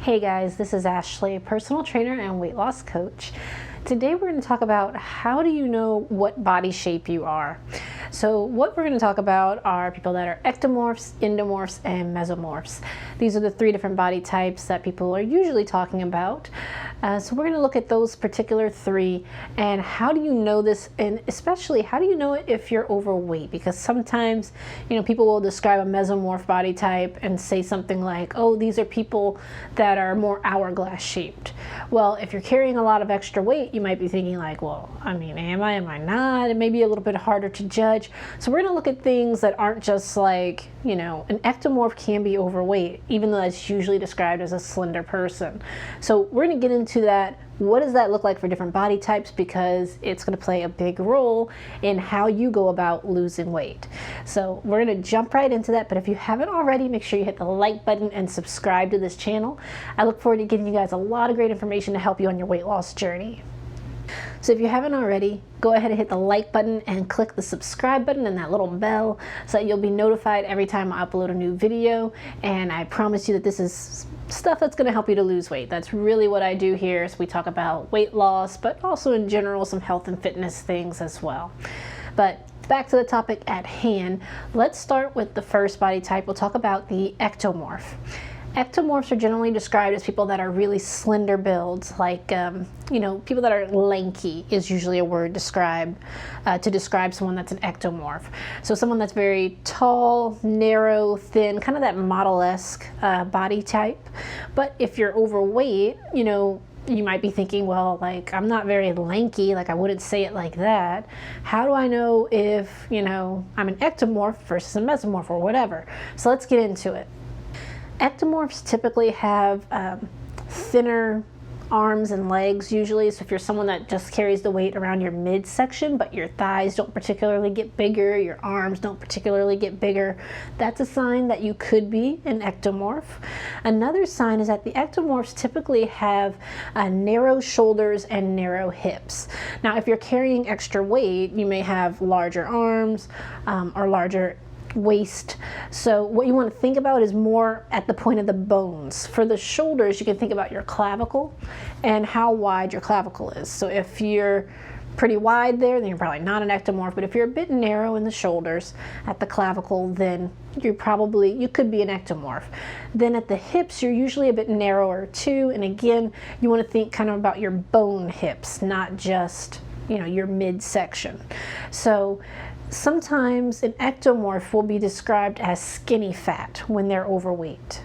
Hey guys, this is Ashley, personal trainer and weight loss coach. Today we're going to talk about how do you know what body shape you are. So what we're going to talk about are people that are ectomorphs, endomorphs, and mesomorphs. These are the three different body types that people are usually talking about. So we're going to look at those particular three and how do you know this, and especially how do you know it if you're overweight, because sometimes people will describe a mesomorph body type and say something like, oh, these are people that are more hourglass shaped. Well, if you're carrying a lot of extra weight, you might be thinking like, well, am I not? It may be a little bit harder to judge. So we're going to look at things that aren't just like, an ectomorph can be overweight, even though that's usually described as a slender person. So we're going to get into that. What does that look like for different body types? Because it's going to play a big role in how you go about losing weight. So we're going to jump right into that. But if you haven't already, make sure you hit the like button and subscribe to this channel. I look forward to giving you guys a lot of great information to help you on your weight loss journey. So if you haven't already, go ahead and hit the like button and click the subscribe button and that little bell so that you'll be notified every time I upload a new video. And I promise you that this is stuff that's going to help you to lose weight. That's really what I do here. So we talk about weight loss, but also in general some health and fitness things as well. But back to the topic at hand, let's start with the first body type. We'll talk about the ectomorph. Ectomorphs are generally described as people that are really slender builds, like, people that are lanky is usually a word to describe someone that's an ectomorph. So someone that's very tall, narrow, thin, kind of that model-esque body type. But if you're overweight, you might be thinking, well, like, I'm not very lanky, like I wouldn't say it like that. How do I know if, I'm an ectomorph versus a mesomorph or whatever? So let's get into it. Ectomorphs typically have thinner arms and legs usually. So if you're someone that just carries the weight around your midsection, but your thighs don't particularly get bigger, your arms don't particularly get bigger, that's a sign that you could be an ectomorph. Another sign is that the ectomorphs typically have narrow shoulders and narrow hips. Now, if you're carrying extra weight, you may have larger arms or larger waist. So what you want to think about is more at the point of the bones. For the shoulders, you can think about your clavicle and how wide your clavicle is. So if you're pretty wide there, then you're probably not an ectomorph. But if you're a bit narrow in the shoulders at the clavicle, then you could be an ectomorph. Then at the hips, you're usually a bit narrower too. And again, you want to think kind of about your bone hips, not just, your midsection. So sometimes an ectomorph will be described as skinny fat when they're overweight.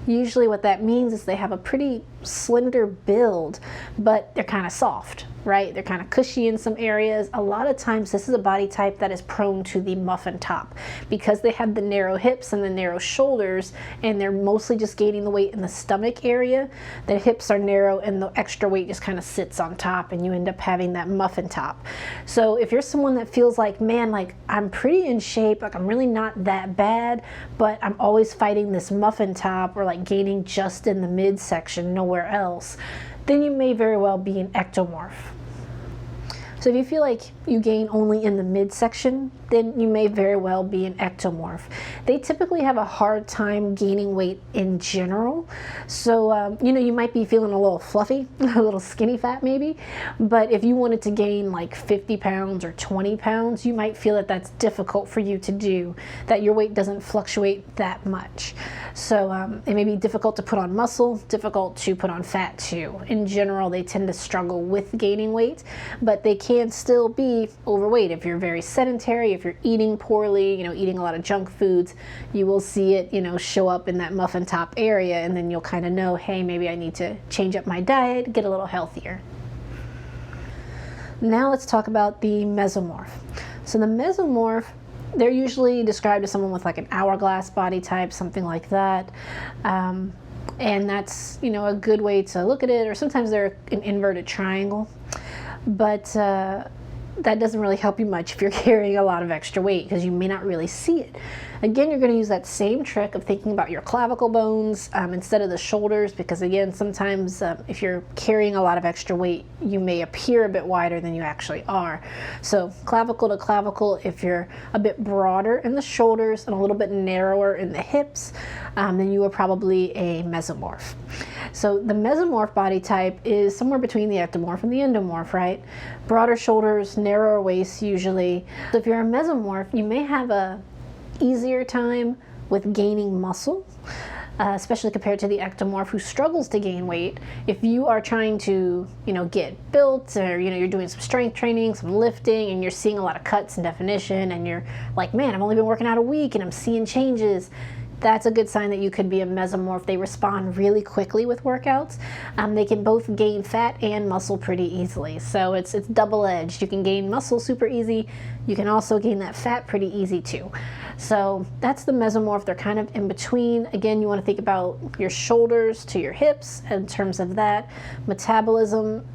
Usually what that means is they have a pretty slender build, but they're kind of soft, right? They're kind of cushy in some areas. A lot of times this is a body type that is prone to the muffin top because they have the narrow hips and the narrow shoulders, and they're mostly just gaining the weight in the stomach area. The hips are narrow and the extra weight just kind of sits on top, and you end up having that muffin top. So if you're someone that feels like, man, like I'm pretty in shape, like I'm really not that bad, but I'm always fighting this muffin top or like gaining just in the midsection, nowhere else, then you may very well be an ectomorph. So if you feel like you gain only in the midsection, then you may very well be an ectomorph. They typically have a hard time gaining weight in general. So, you might be feeling a little fluffy, a little skinny fat maybe, but if you wanted to gain like 50 pounds or 20 pounds, you might feel that that's difficult for you to do, that your weight doesn't fluctuate that much. So it may be difficult to put on muscle, difficult to put on fat too. In general, they tend to struggle with gaining weight, but they can still be overweight. If you're very sedentary, if you're eating poorly, eating a lot of junk foods, you will see it, show up in that muffin top area, and then you'll kind of know, hey, maybe I need to change up my diet, get a little healthier. Now let's talk about the mesomorph. So the mesomorph, they're usually described as someone with like an hourglass body type, something like that. And that's, a good way to look at it, or sometimes they're an inverted triangle. But that doesn't really help you much if you're carrying a lot of extra weight, because you may not really see it. Again, you're going to use that same trick of thinking about your clavicle bones instead of the shoulders, because again, sometimes if you're carrying a lot of extra weight, you may appear a bit wider than you actually are. So clavicle to clavicle, if you're a bit broader in the shoulders and a little bit narrower in the hips, then you are probably a mesomorph. So the mesomorph body type is somewhere between the ectomorph and the endomorph, right? Broader shoulders, narrower waist usually. So if you're a mesomorph, you may have a easier time with gaining muscle, especially compared to the ectomorph who struggles to gain weight. If you are trying to, get built, or, you're doing some strength training, some lifting, and you're seeing a lot of cuts and definition, and you're like, man, I've only been working out a week and I'm seeing changes, that's a good sign that you could be a mesomorph. They respond really quickly with workouts. They can both gain fat and muscle pretty easily. So it's double-edged. You can gain muscle super easy. You can also gain that fat pretty easy too. So that's the mesomorph. They're kind of in between. Again, you want to think about your shoulders to your hips in terms of that. Metabolism,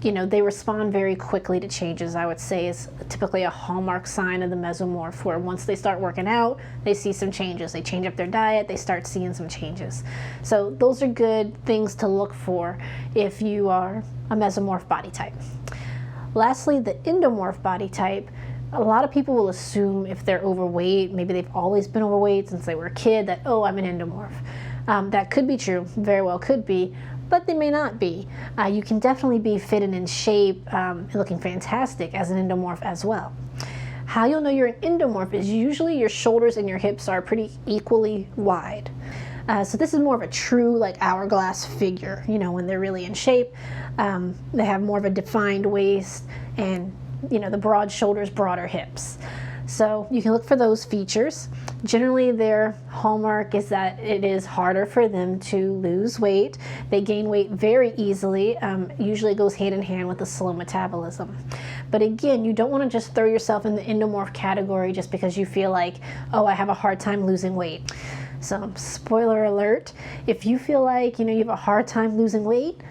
they respond very quickly to changes, I would say, is typically a hallmark sign of the mesomorph, where once they start working out, they see some changes. They change up their diet, they start seeing some changes. So those are good things to look for if you are a mesomorph body type. Lastly, the endomorph body type. A lot of people will assume if they're overweight, maybe they've always been overweight since they were a kid, that, oh, I'm an endomorph. That could be true, very well could be, but they may not be. You can definitely be fit and in shape and looking fantastic as an endomorph as well. How you'll know you're an endomorph is usually your shoulders and your hips are pretty equally wide. So this is more of a true hourglass figure, when they're really in shape. They have more of a defined waist and the broad shoulders, broader hips. So you can look for those features. Generally, their hallmark is that it is harder for them to lose weight. They gain weight very easily. Usually goes hand in hand with a slow metabolism. But again, you don't want to just throw yourself in the endomorph category just because you feel like, oh, I have a hard time losing weight. So spoiler alert, if you feel like you have a hard time losing weight,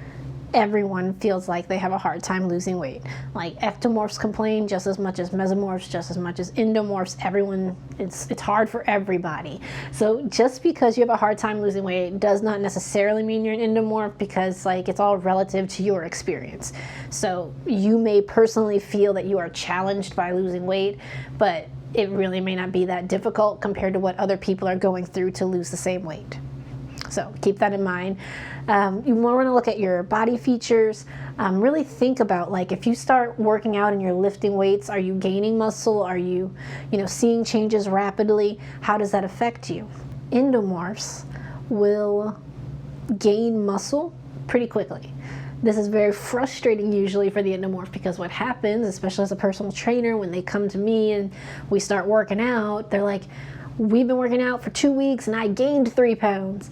everyone feels like they have a hard time losing weight. Like ectomorphs complain just as much as mesomorphs, just as much as endomorphs. Everyone, it's hard for everybody. So just because you have a hard time losing weight does not necessarily mean you're an endomorph, because it's all relative to your experience. So you may personally feel that you are challenged by losing weight, but it really may not be that difficult compared to what other people are going through to lose the same weight. So keep that in mind. You want to look at your body features. Really think about if you start working out and you're lifting weights, are you gaining muscle? Are you, seeing changes rapidly? How does that affect you? Endomorphs will gain muscle pretty quickly. This is very frustrating usually for the endomorph, because what happens, especially as a personal trainer, when they come to me and we start working out, they're like, we've been working out for 2 weeks and I gained 3 pounds.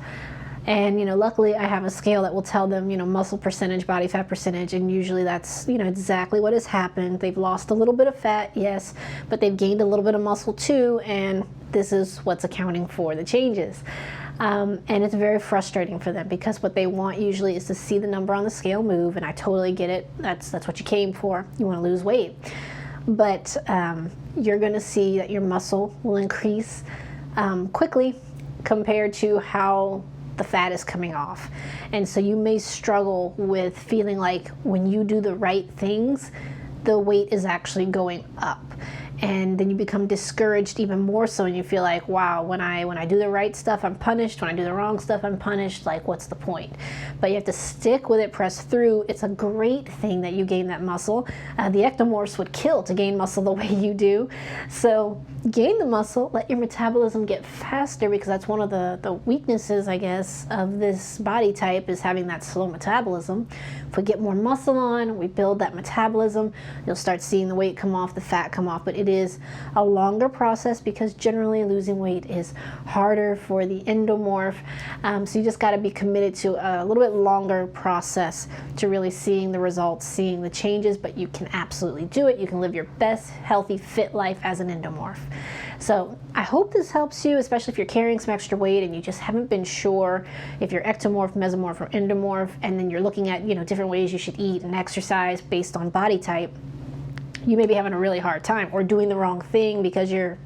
And, luckily I have a scale that will tell them, muscle percentage, body fat percentage, and usually that's, exactly what has happened. They've lost a little bit of fat, yes, but they've gained a little bit of muscle too, and this is what's accounting for the changes. And it's very frustrating for them, because what they want usually is to see the number on the scale move, and I totally get it. That's what you came for. You want to lose weight. But you're going to see that your muscle will increase quickly compared to how the fat is coming off. And so you may struggle with feeling like when you do the right things, the weight is actually going up. And then you become discouraged even more so, and you feel like, wow, when I do the right stuff, I'm punished. When I do the wrong stuff, I'm punished. What's the point? But you have to stick with it, press through. It's a great thing that you gain that muscle. The ectomorphs would kill to gain muscle the way you do. So gain the muscle, let your metabolism get faster, because that's one of the weaknesses, I guess, of this body type, is having that slow metabolism. If we get more muscle on, we build that metabolism, you'll start seeing the weight come off, the fat come off, but it is a longer process, because generally losing weight is harder for the endomorph. So you just got to be committed to a little bit longer process to really seeing the results, seeing the changes, but you can absolutely do it. You can live your best, healthy, fit life as an endomorph. So I hope this helps you, especially if you're carrying some extra weight and you just haven't been sure if you're ectomorph, mesomorph, or endomorph, and then you're looking at different ways you should eat and exercise based on body type. You may be having a really hard time, or doing the wrong thing because you're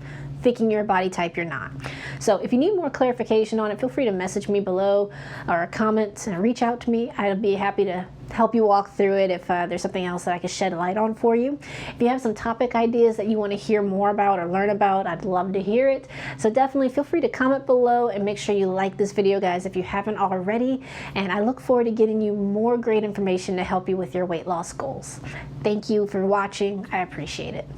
thinking you're a body type you're not. So if you need more clarification on it, feel free to message me below or comment and reach out to me. I'd be happy to help you walk through it if there's something else that I could shed light on for you. If you have some topic ideas that you want to hear more about or learn about, I'd love to hear it. So definitely feel free to comment below and make sure you like this video, guys, if you haven't already. And I look forward to getting you more great information to help you with your weight loss goals. Thank you for watching. I appreciate it.